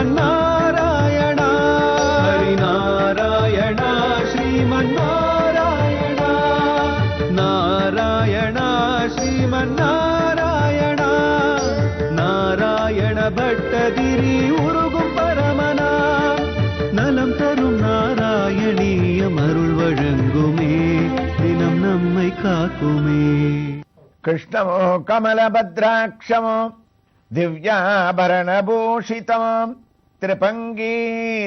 ஸ்ரீமன்னாராயணா ஹரிநாராயணா ஸ்ரீமன்னாராயணா நாராயணா ஸ்ரீமன்னாராயணா நாராயண பட்டதிரி உருகும் பரமனா நலம் தரும் நாராயணீயம் அருள் வழங்குமே தினம் நம்மை காக்குமே. கிருஷ்ணமோ கமலபத்ராட்சமோ திவ்யாபரணபூஷிதம் திரிபங்கி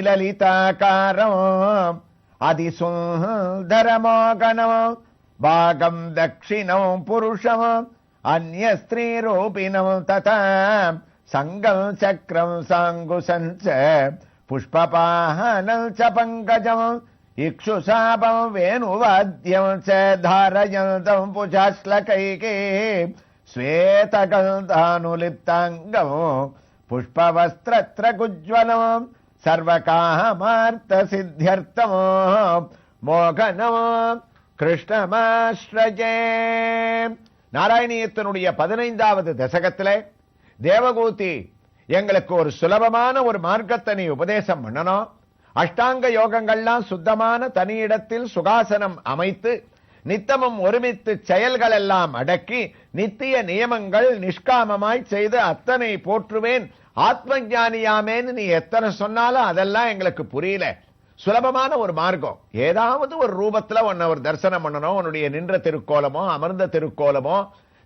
லலிதாகாரம் அதிசுந்தரமோகனம் பாகம் தட்சிணம் புருஷம் அந்யஸ்திரீரூபிணம் ததா சங்கம் சக்கரம் சாங்குசம் ச புஷ்பபாஹனம் ச பங்கஜம் இக்ஷுசாபம் வேணுவாத்யம் ச தாரயந்தம் புஜாஸ்லகைகே ஸ்வேதகந்தானுலிப்தாங்கம் புஷ்பவஸ்திரத்ரகுஜ்வலம் சர்வகாமார்த்த சித்தியர்த்தம் மோகனம் கிருஷ்ணமாஸ்ரஜே. நாராயணியத்தினுடைய 15வது தசகத்திலே தேவகூதி எங்களுக்கு ஒரு சுலபமான ஒரு மார்க்கத்தை நீ உபதேசம் பண்ணணும். அஷ்டாங்க யோகங்கள்லாம் சுத்தமான தனியிடத்தில் சுகாசனம் அமைத்து நித்தமும் ஒருமித்து செயல்கள் எல்லாம் அடக்கி நித்திய நியமங்கள் நிஷ்காமமாய் செய்து அத்தனை போற்றுவேன் ஆத்ம ஞானியாமேன்னு நீ எத்தனை சொன்னாலும் அதெல்லாம் எங்களுக்கு புரியல. சுலபமான ஒரு மார்க்கம், ஏதாவது ஒரு ரூபத்துல உன்னை ஒரு தரிசனம் பண்ணணும். உன்னுடைய நின்ற திருக்கோலமோ அமர்ந்த திருக்கோலமோ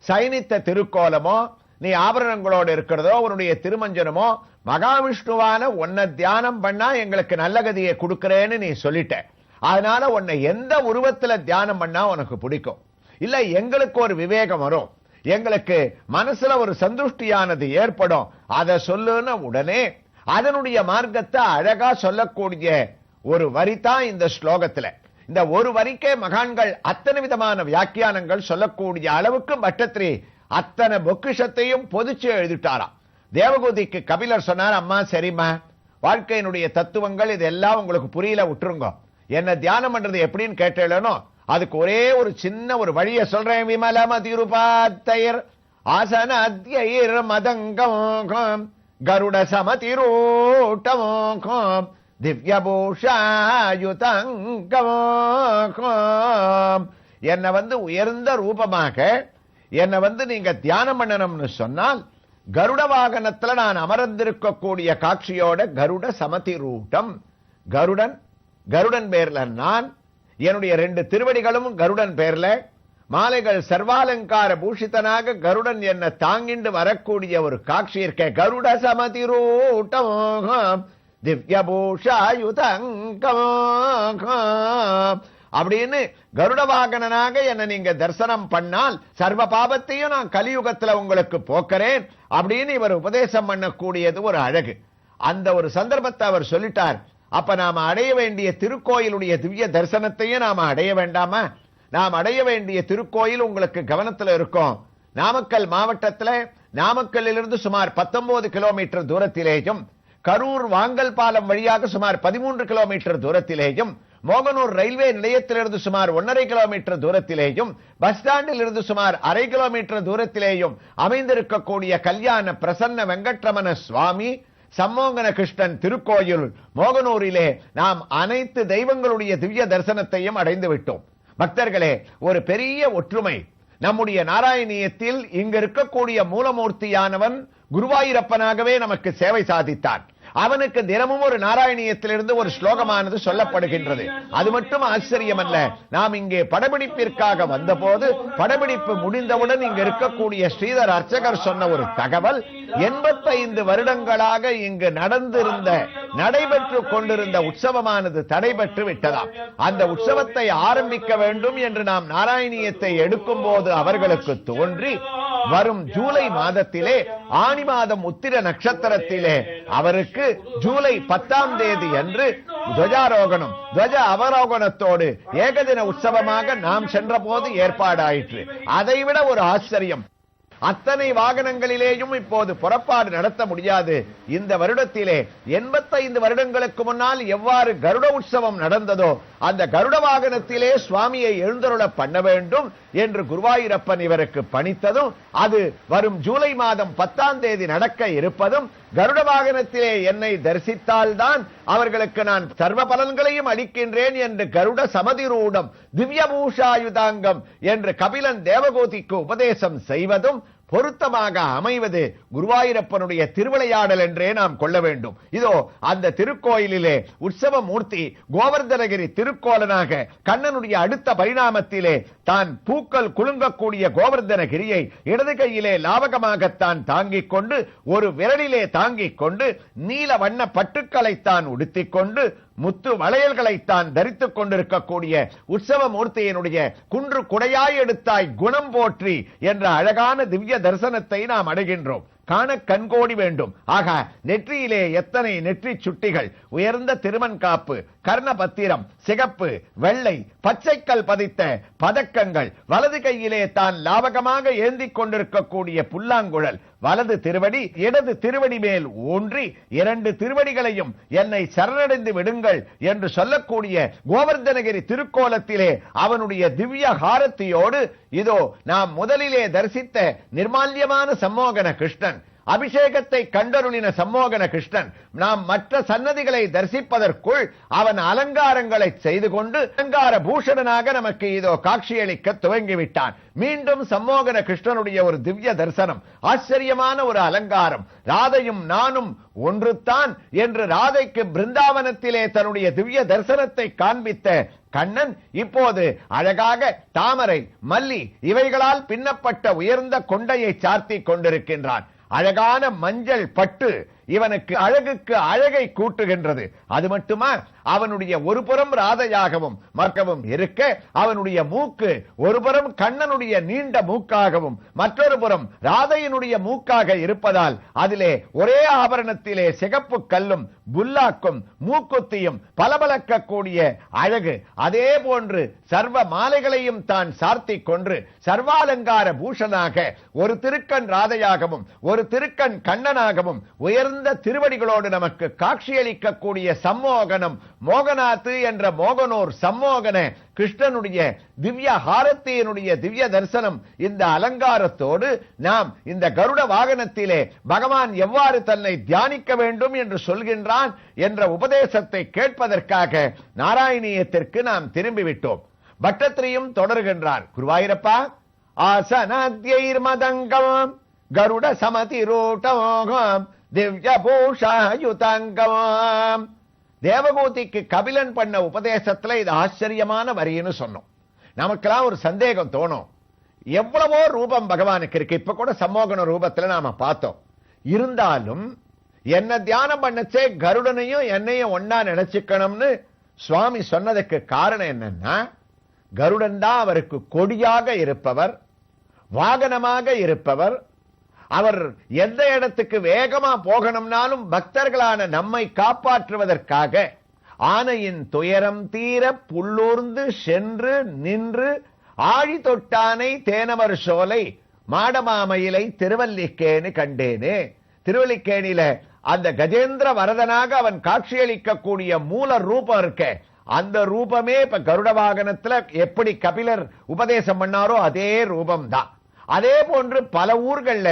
சைனித்த திருக்கோலமோ நீ ஆபரணங்களோடு இருக்கிறதோ உன்னுடைய திருமஞ்சனமோ மகாவிஷ்ணுவான உன்னை தியானம் பண்ணா எங்களுக்கு நல்ல கதியை கொடுக்கிறேன்னு நீ சொல்லிட்ட. அதனால உன்னை எந்த உருவத்துல தியானம் பண்ணா உனக்கு பிடிக்கும், இல்ல எங்களுக்கு ஒரு விவேகம் வரும், எங்களுக்கு மனசுல ஒரு சந்துஷ்டியானது ஏற்படும், அதை சொல்லுன்னு உடனே அதனுடைய மார்க்கத்தை அழகா சொல்லக்கூடிய ஒரு வரிதான் இந்த ஸ்லோகத்துல. இந்த ஒரு வரிக்கே மகான்கள் அத்தனை விதமான வியாக்கியானங்கள் சொல்லக்கூடிய அளவுக்கு பட்டத்திரி அத்தனை பொக்கிஷத்தையும் பொதிச்சு எழுதிட்டாராம். தேவகூதிக்கு கபிலர் சொன்னார், அம்மா சரிம்மா, வாழ்க்கையினுடைய தத்துவங்கள் இதெல்லாம் உங்களுக்கு புரியல, விட்டுருங்க. என்ன தியானம் பண்றது எப்படின்னு கேட்டேனோ அதுக்கு ஒரே ஒரு சின்ன ஒரு வழியை சொல்றேன். விமலமதிருபாத்தையர் ஆசன அத்யைர் மதங்கம் கருட சமதிரூட்டம் திவ்யபூஷாயுதங்கம். என்னை உயர்ந்த ரூபமாக என்னை நீங்க தியானம் பண்ணணும்னு சொன்னால் கருட வாகனத்துல நான் அமர்ந்திருக்கக்கூடிய காட்சியோட கருட சமதிரூட்டம், கருடன் பேர்ல நான், என்னுடைய 2 திருவடிகளும் கருடன் பேர்ல, மாலைகள் சர்வாலங்கார பூஷிதனாக கருடன் என்ன தாங்கிண்டு வரக்கூடிய ஒரு காட்சி இருக்க. கருட சமதிரூட்டம் திவ்யபூஷாயுதங்கம் அப்படின்னு கருட வாகனனாக என்ன நீங்க தரிசனம் பண்ணால் சர்வ பாபத்தையும் நான் கலியுகத்துல உங்களுக்கு போக்கிறேன் அப்படின்னு இவர் உபதேசம் பண்ணக்கூடியது ஒரு அழகு. அந்த ஒரு சந்தர்ப்பத்தை அவர் சொல்லிட்டார். அப்ப நாம அடைய வேண்டிய திருக்கோயிலுடைய திவ்ய தரிசனத்தையும் நாம அடைய வேண்டாமா? நாம் அடைய வேண்டிய திருக்கோயில் உங்களுக்கு கவனத்துல இருக்கும். நாமக்கல் மாவட்டத்துல நாமக்கல்லிலிருந்து சுமார் 19 கிலோமீட்டர் தூரத்திலேயும், கரூர் வாங்கல் பாலம் வழியாக சுமார் 13 கிலோமீட்டர் தூரத்திலேயும், மோகனூர் ரயில்வே நிலையத்திலிருந்து சுமார் 1.5 கிலோமீட்டர் தூரத்திலேயும், பஸ் ஸ்டாண்டில் இருந்து சுமார் 1/2 கிலோமீட்டர் தூரத்திலேயும் அமைந்திருக்கக்கூடிய கல்யாண பிரசன்ன வெங்கட்ரமண சுவாமி சம்மோகன கிருஷ்ணன் திருக்கோயில் மோகனூரிலே நாம் அனைத்து தெய்வங்களுடைய திவ்ய தரிசனத்தையும் அடைந்து விட்டோம். பக்தர்களே, ஒரு பெரிய ஒற்றுமை நம்முடைய நாராயணியத்தில் இங்க இருக்கக்கூடிய மூலமூர்த்தியானவன் குருவாயூரப்பனாகவே நமக்கு சேவை சாதித்தான். அவனுக்கு தினமும் ஒரு நாராயணியத்திலிருந்து ஒரு ஸ்லோகமானது சொல்லப்படுகின்றது. அது மட்டும் ஆச்சரியம் அல்ல, நாம் இங்கே படப்பிடிப்பிற்காக வந்தபோது படப்பிடிப்பு முடிந்தவுடன் இங்க இருக்கக்கூடிய ஸ்ரீதர் அர்ச்சகர் சொன்ன ஒரு தகவல், 85 வருடங்களாக இங்கு நடைபெற்றுக் கொண்டிருந்த உற்சவமானது தடைபெற்று விட்டதாம். அந்த உற்சவத்தை ஆரம்பிக்க வேண்டும் என்று நாம் நாராயணியத்தை எடுக்கும் போது அவர்களுக்கு தோன்றி வரும் ஜூலை மாதத்திலே ஆனி மாதம் உத்திர நட்சத்திரத்திலே அவருக்கு ஜூலை 10ஆம் தேதி அன்று துவஜாரோகணம் துவஜ அவரோகணத்தோடு ஏகதின உற்சவமாக நாம் சென்ற போது ஏற்பாடாயிற்று. அதைவிட ஒரு ஆச்சரியம், அத்தனை வாகனங்களிலேயும் இப்போது புறப்பாடு நடத்த முடியாது. இந்த வருடத்திலே 85 வருடங்களுக்கு முன்னால் எவ்வாறு கருட உற்சவம் நடந்ததோ அந்த கருட வாகனத்திலே சுவாமியை எழுந்தருள பண்ண வேண்டும் என்று குருவாயூரப்பன் இவருக்கு பணித்ததும், அது வரும் ஜூலை மாதம் 10ஆம் தேதி நடக்க இருப்பதும் கருட வாகனத்திலே என்னை தரிசித்தால்தான் அவர்களுக்கு நான் சர்வ பலன்களையும் அளிக்கின்றேன் என்று கருட சமதிரூடம் திவ்யபூஷாயுதாங்கம் என்று கபிலன் தேவகோதிக்கு உபதேசம் செய்வதும் பொருத்தமாக அமைவது குருவாயூரப்பனுடைய திருவிளையாடல் என்றே நாம் கொள்ள வேண்டும். இதோ அந்த திருக்கோயிலிலே உற்சவ மூர்த்தி கோவர்தனகிரி திருக்கோலனாக கண்ணனுடைய அடுத்த பரிணாமத்திலே தான் பூக்கள் குலுங்கக்கூடிய கோவர்தனகிரியை இடது கையிலே லாவகமாகத்தான் தாங்கிக் கொண்டு ஒரு விரலிலே தாங்கிக் கொண்டு நீல வண்ண பட்டுக்களை தான் உடுத்திக் கொண்டு முத்து வளையல்களைத்தான் தரித்துக் கொண்டிருக்கக்கூடிய உற்சவ மூர்த்தியினுடைய குன்று குடையாய் எடுத்தாய் குணம் போற்றி என்ற அழகான திவ்ய தரிசனத்தை நாம் அடைகின்றோம். காண கண்கோடி வேண்டும். ஆக நெற்றியிலே எத்தனை நெற்றி சுட்டிகள், உயர்ந்த திருமண் காப்பு, கர்ணபத்திரம், சிகப்பு, வெள்ளை, பச்சைக்கல் பதித்த பதக்கங்கள், வலது கையிலே தான் லாவகமாக ஏந்திக் கொண்டிருக்கக்கூடிய புல்லாங்குழல், வலது திருவடி இடது திருவடி மேல் ஊன்றி இரண்டு திருவடிகளையும் என்னை சரணடைந்து விடுங்கள் என்று சொல்லக்கூடிய கோவர்தனகிரி திருக்கோலத்திலே அவனுடைய திவ்ய ஹாரத்தியோடு இதோ நாம் முதலிலே தரிசித்த நிர்மால்யமான சம்மோகன கிருஷ்ணன், அபிஷேகத்தை கண்டருளின சம்மோகன கிருஷ்ணன் நாம் மற்ற சன்னதிகளை தரிசிப்பதற்குள் அவன் அலங்காரங்களை செய்து கொண்டு அலங்கார பூஷணனாக நமக்கு இதோ காட்சியளிக்க துவங்கிவிட்டான். மீண்டும் சம்மோகன கிருஷ்ணனுடைய ஒரு திவ்ய தரிசனம், ஆச்சரியமான ஒரு அலங்காரம். ராதையும் நானும் ஒன்றுதான் என்று ராதைக்கு பிருந்தாவனத்திலே தன்னுடைய திவ்ய தரிசனத்தை காண்பித்த கண்ணன் இப்போது அழகாக தாமரை, மல்லி இவைகளால் பின்னப்பட்ட உயர்ந்த கொண்டையை சார்த்தி கொண்டிருக்கின்றான். அழகான மஞ்சள் பட்டு இவனுக்கு அழகுக்கு அழகை கூட்டுகின்றது. அது மட்டுமா, அவனுடைய ஒரு புறம் ராதையாகவும் மற்றவும் இருக்க அவனுடைய மூக்கு ஒரு புறம் கண்ணனுடைய நீண்ட மூக்காகவும் மற்றொரு புறம் ராதையினுடைய மூக்காக இருப்பதால் அதிலே ஒரே ஆபரணத்திலே சிகப்பு கல்லும் புல்லாக்கும் மூக்குத்தியும் பளபளக்கக்கூடிய அழகு. அதே போன்று சர்வ மாலைகளையும் தான் சார்த்தி கொன்று சர்வாலங்கார பூஷனாக ஒரு திருக்கண் ராதையாகவும் ஒரு திருக்கண் கண்ணனாகவும் உயர்ந்த திருவடிகளோடு நமக்கு காட்சியளிக்கக்கூடிய சம்மோகனம் மோகநாத்து என்ற மோகனோர் சம்மோகன கிருஷ்ணனுடைய திவ்ய ஹாரத்தியினுடைய திவ்ய தரிசனம். இந்த அலங்காரத்தோடு நாம் இந்த கருட வாகனத்திலே பகவான் எவ்வாறு தன்னை தியானிக்க வேண்டும் என்று சொல்கின்றான் என்ற உபதேசத்தை கேட்பதற்காக நாராயணியத்திற்கு நாம் திரும்பிவிட்டோம். பட்டத்திரியும் தொடர்கின்றார். குருவாயூரப்பா, ஆசனாத்யைர் மதங்கம் கருட சமதிரூடம் திவ்ய பூஷாயுதாங்கம். தேவகூதிக்கு கபிலன் பண்ண உபதேசத்துல இது ஆச்சரியமான வரின்னு சொன்னோம். நமக்கெல்லாம் ஒரு சந்தேகம் தோணும், எவ்வளவோ ரூபம் பகவானுக்கு இருக்கு. இப்ப கூட சம்மோகன ரூபத்துல நாம பார்த்தோம். இருந்தாலும் என்ன தியானம் பண்ணச்சே கருடனையும் என்னையும் ஒன்னா நினைச்சுக்கணும்னு சுவாமி சொன்னதுக்கு காரணம் என்னன்னா, கருடன் தான் அவருக்கு கொடியாக இருப்பவர், வாகனமாக இருப்பவர். அவர் எந்த இடத்துக்கு வேகமா போகணும்னாலும் பக்தர்களான நம்மை காப்பாற்றுவதற்காக ஆனையின் துயரம் தீர புல்லூர்ந்து சென்று நின்று ஆழி தொட்டானை தேனமர் சோலை மாடமாமயிலை திருவல்லிக்கேணி கண்டேனே. திருவல்லிக்கேணியில அந்த கஜேந்திர வரதனாக அவன் காட்சியளிக்கக்கூடிய மூல ரூபம் இருக்க, அந்த ரூபமே இப்ப கருட வாகனத்துல எப்படி கபிலர் உபதேசம் பண்ணாரோ அதே ரூபம் தான். அதே போன்று பல ஊர்கள்ல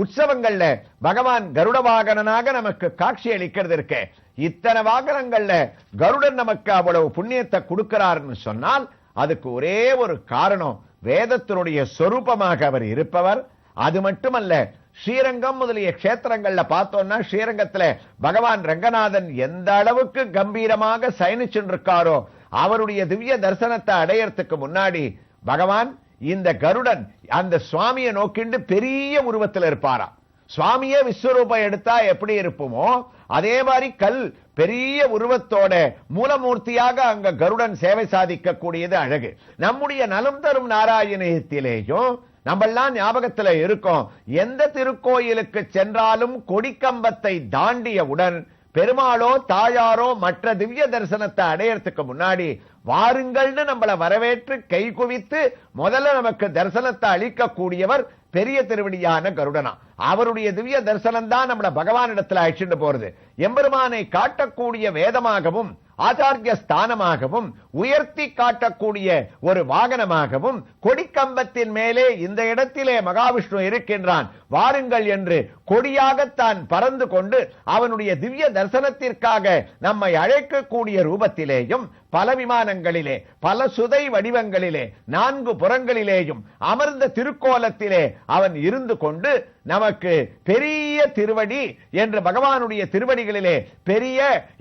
உற்சவங்கள்ல பகவான் கருட வாகனனாக நமக்கு காட்சி அளிக்கிறது இருக்க. இத்தனை வாகனங்கள்ல கருடன் நமக்கு அவ்வளவு புண்ணியத்தை கொடுக்கிறார்னு சொன்னால் அதுக்கு ஒரே ஒரு காரணம், வேதத்தினுடைய சொரூபமாக அவர் இருப்பவர். அது மட்டுமல்ல, ஸ்ரீரங்கம் முதலிய கஷேத்திரங்கள்ல பார்த்தோம்னா ஸ்ரீரங்கத்துல பகவான் ரங்கநாதன் எந்த அளவுக்கு கம்பீரமாக சயனிச்சுருக்காரோ அவருடைய திவ்ய தரிசனத்தை அடையறதுக்கு முன்னாடி பகவான் இந்த கருடன் அந்த சுவாமியை நோக்கிண்டு பெரிய உருவத்தில் இருப்பாரா. சுவாமியே விஸ்வரூபம் எடுத்தா எப்படி இருப்போமோ அதே மாதிரி கல் பெரிய உருவத்தோட மூலமூர்த்தியாக அங்க கருடன் சேவை சாதிக்க கூடியது அழகு. நம்முடைய நலம் தரும் நாராயணத்திலேயும் நம்மெல்லாம் ஞாபகத்துல இருக்கோம், எந்த திருக்கோயிலுக்கு சென்றாலும் கொடிக்கம்பத்தை தாண்டியவுடன் பெருமாளோ தாயாரோ மற்ற திவ்ய தரிசனத்தை அடையறதுக்கு முன்னாடி வாருங்கள்னு நம்மள வரவேற்று கை குவித்து முதல்ல நமக்கு தரிசனத்தை அளிக்க கூடியவர் பெரிய திருவடியான கருடனா. அவருடைய திவ்ய தரிசனம் தான் நம்மள பகவானிடத்துல அழைச்சிட்டு போறது. எம்பெருமானை காட்டக்கூடிய வேதமாகவும் ஆச்சாரிய ஸ்தானமாகவும் உயர்த்தி காட்டக்கூடிய ஒரு வாகனமாகவும், கொடிக்கம்பத்தின் மேலே இந்த இடத்திலே மகாவிஷ்ணு இருக்கின்றான் வாருங்கள் என்று கொடியாகத்தான் பறந்து கொண்டு அவனுடைய திவ்ய தரிசனத்திற்காக நம்மை அழைக்கக்கூடிய ரூபத்திலேயும், பல விமானங்களிலே பல சுதை வடிவங்களிலே 4 புறங்களிலேயும் அமர்ந்த திருக்கோலத்திலே அவன் இருந்து கொண்டு நமக்கு பெரிய திருவடி என்று பகவானுடைய திருவடிகளிலே பெரிய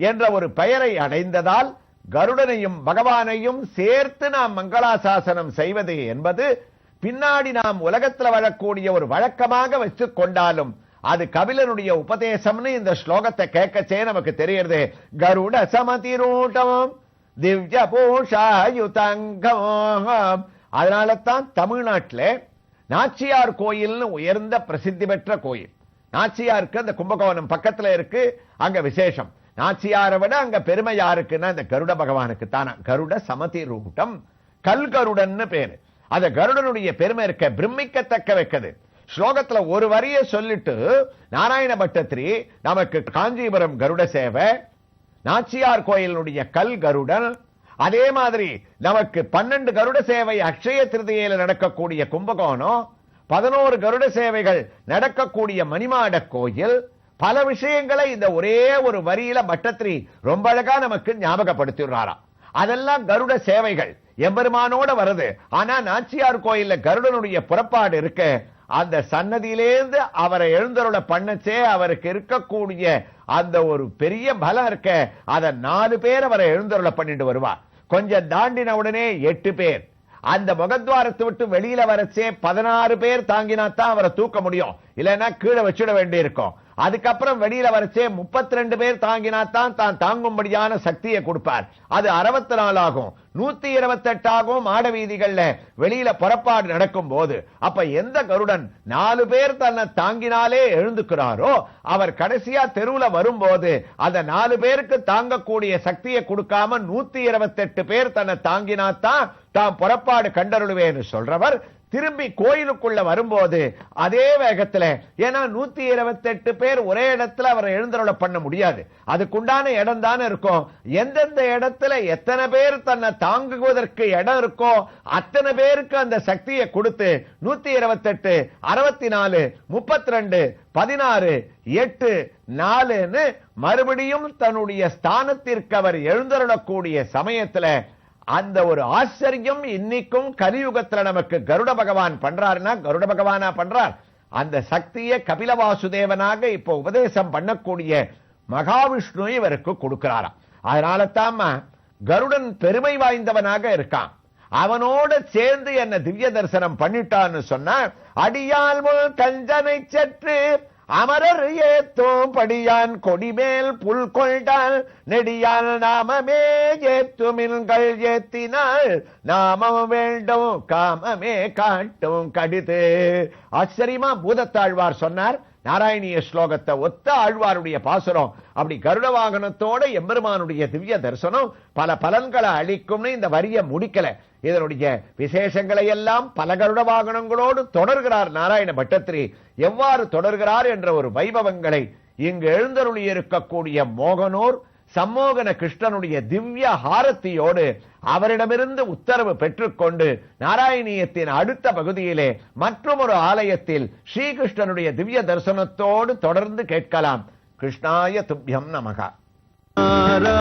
என்ற ஒரு பெயரை அடைந்ததால் கருடனையும் பகவானையும் சேர்த்து நாம் மங்களாசாசனம் செய்வது என்பது பின்னாடி நாம் உலகத்தில் வரக்கூடிய ஒரு வழக்கமாக வச்சுக் கொண்டாலும் அது கபிலனுடைய உபதேசம்னு இந்த ஸ்லோகத்தை கேட்கச்சே நமக்கு தெரியுது. கருட சமதிரூட்டம் திவ்ய பூஷாயுதங்கம். அதனால தான் தமிழ்நாட்டில் நாச்சியார் கோயில்னு உயர்ந்த பிரசித்தி பெற்ற கோயில். நாச்சியாருக்கு அந்த கும்பகோணம் பக்கத்துல இருக்கு, அங்க விசேஷம். நாச்சியாரை விட அங்க பெருமை யாருக்குன்னா இந்த கருட பகவானுக்கு தானா. கருட சமதி ரூட்டம், கல்கருடன் பேரு. அந்த கருடனுடைய பெருமை இருக்க பிரமிக்கத்தக்க வைக்கிறது. ஸ்லோகத்துல ஒரு வரிய சொல்லிட்டு நாராயண பட்டத்திரி நமக்கு காஞ்சிபுரம் கருட சேவை, நாச்சியார் கோயிலுடைய கல் கருடன், அதே மாதிரி நமக்கு 12 கருட சேவை அக்ஷய திருதியில நடக்கக்கூடிய கும்பகோணம், 11 கருட சேவைகள் நடக்கக்கூடிய மணிமாட கோயில், பல விஷயங்களை இந்த ஒரே ஒரு வரியில பட்டத்திரி ரொம்ப அழகா நமக்கு ஞாபகப்படுத்திடுறாராம். அதெல்லாம் கருட சேவைகள் எம்பெருமானோட வருது. ஆனா நாச்சியார் கோயில்ல கருடனுடைய புறப்பாடு இருக்க, அந்த சன்னதியிலேருந்து அவரை எழுந்தருள பண்ணச்சே அவருக்கு இருக்கக்கூடிய அந்த ஒரு பெரிய பலம் இருக்க, அதை 4 பேர் அவரை எழுந்தருள பண்ணிட்டு வருவார். கொஞ்சம் தாண்டின உடனே 8 பேர். அந்த முகத்வாரத்தை விட்டு வெளியில வரச்சே 16 பேர் தாங்கினாத்தான் அவரை தூக்க முடியும், இல்லைன்னா கீழே வச்சுட வேண்டி இருக்கும். அதுக்கப்புறம் வெளியில வரச்சே 32 பேர் தாங்கினாத்தான் தான் தாங்கும்படியான சக்தியை கொடுப்பார். அது 64 ஆகும், 128 ஆகும் மாட வீதிகள்ல வெளியில புறப்பாடு நடக்கும் போது. அப்ப எந்த கருடன் 4 பேர் தன்னை தாங்கினாலே எழுந்துக்கிறாரோ அவர் கடைசியா தெருவுல வரும்போது அந்த 4 பேருக்கு தாங்கக்கூடிய சக்தியை கொடுக்காம 128 பேர் தன்னை தாங்கினாத்தான் தான் புறப்பாடு கண்டருளுவேன்னு சொல்றவர் திரும்பி கோயிலுக்குள்ள வரும்போது அதே வேகத்துல, ஏன்னா 128 பேர் ஒரே இடத்துல அவரை எழுந்தருள பண்ண முடியாது, அதுக்குண்டான இடம் தானே இருக்கும். எந்தெந்த இடத்துல எத்தனை பேர் தன்னை தாங்குவதற்கு இடம் இருக்கோ அத்தனை பேருக்கு அந்த சக்தியை கொடுத்து 128 64 32 16 8 4ன்னு மறுபடியும் தன்னுடைய ஸ்தானத்திற்கு அவர் எழுந்தருளக்கூடிய சமயத்துல அந்த ஒரு ஆச்சரியம் இன்னைக்கும் கலியுகத்துல நமக்கு கருட பகவான் பண்றாருன்னா கருட பகவானா பண்றார். அந்த சக்தியை கபில வாசுதேவனாக இப்ப உபதேசம் பண்ணக்கூடிய மகாவிஷ்ணு இவருக்கு கொடுக்கிறாராம். அதனால தான் கருடன் பெருமை வாய்ந்தவனாக இருக்கான். அவனோட சேர்ந்து என்ன திவ்ய தரிசனம் பண்ணிட்டான்னு சொன்னா, அடியால் முள் கஞ்சனை சற்று அமரர் ஏத்தும் படியான் கொடிமேல் புல் கொண்டால் நெடியால் நாமமே ஏத்துமின்கள் ஏத்தினால் நாமம் வேண்டும் காமமே காட்டும் கடிது. ஆச்சரியமா பூதத்தாழ்வார் சொன்னார். நாராயணிய ஸ்லோகத்தை ஒத்த ஆழ்வாருடைய பாசுரம். அப்படி கருட வாகனத்தோட எம்பெருமானுடைய திவ்ய தரிசனம் பல பலன்களை அளிக்கும்னு இந்த வரியை முடிக்கல. இதனுடைய விசேஷங்களை எல்லாம் பல கருட வாகனங்களோடு தொடர்கிறார் நாராயண பட்டத்திரி. எவ்வாறு தொடர்கிறார் என்ற ஒரு வைபவங்களை இங்கு எழுந்தருளி இருக்கக்கூடிய மோகனூர் சம்மோகன கிருஷ்ணனுடைய திவ்ய ஹாரத்தியோடு அவரிடமிருந்து உத்தரவு பெற்றுக்கொண்டு நாராயணியத்தின் அடுத்த பகுதியிலே மற்றும் ஒரு ஆலயத்தில் ஸ்ரீகிருஷ்ணனுடைய திவ்ய தரிசனத்தோடு தொடர்ந்து கேட்கலாம். கிருஷ்ணாய துப்யம் நமகா.